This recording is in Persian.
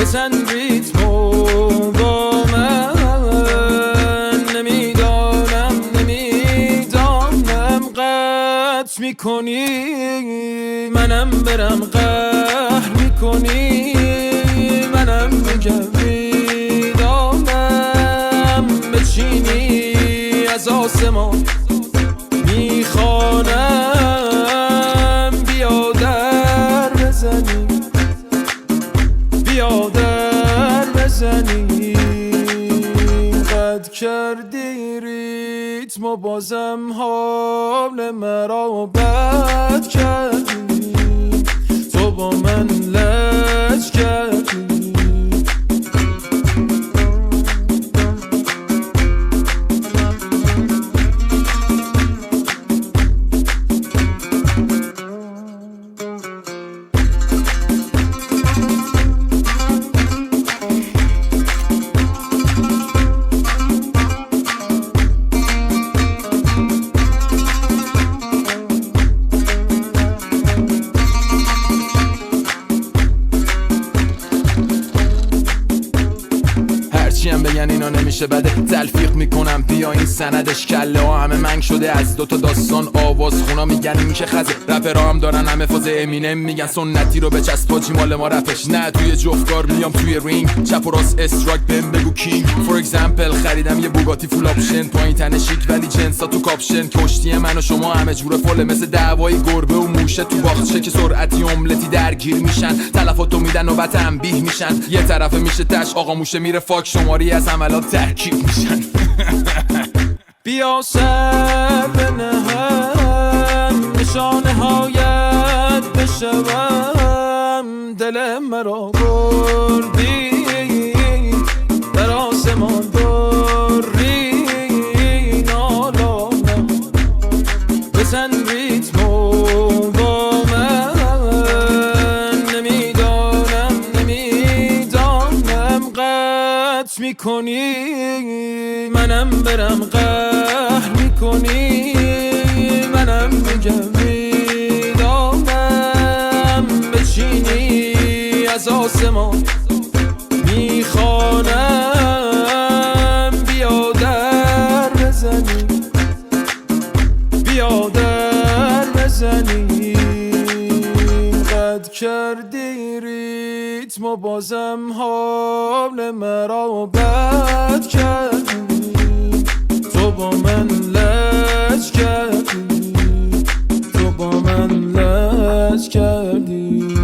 بزن ریتمو با من. نمیدانم قطع میکنی منم برم قهر میکنی منم میگم میدانم بچینی از آسمان میخوانم بیا در بزنی بیا در بزنی قد کردی ریتم و بازم حال مرا بد کردی تو با من لج کردی هرچیم بگن اینا نمیشه بده تلفیق میکنم بیا این سندش کله ها همه منگ شده از دوتا داستان آواز خونا میگن این که خزه رپرها هم دارن همه فاز امینم میگن سنتی رو بچسب پاجی مال ما رپش نه توی جفتکار میام توی رینگ چپ و راست استراک بهم بگو کینگ فور اگزمپل خریدم یه بوگاتی فول آپشن پایین تن شیک ولی جنسا تو کاپشن کشتی من و شما همه جوره فله مثل دعوای گربه و موشه تو باغچه که سرعتی املتی درگیر میشن تلفاتو میدن و تنبیه میشن یه طرفه میشه تش آقا موشه میره فاک شماری از عملات ترکیب میشن بیا سر بنهم نشانه هایت بشوم دل مرا بردی در آسمان بری نالانم بزن ریتمو با من نمیدانم قطع میکنی منم برم قهر میکنی منم میگم میدانم بچینی از آسمان میخوانم بیا در بزنی بیا در بزنی قد کردی ریتم و بازم حال مرا بد کردی تو با من لج کردی تو با من لج کردی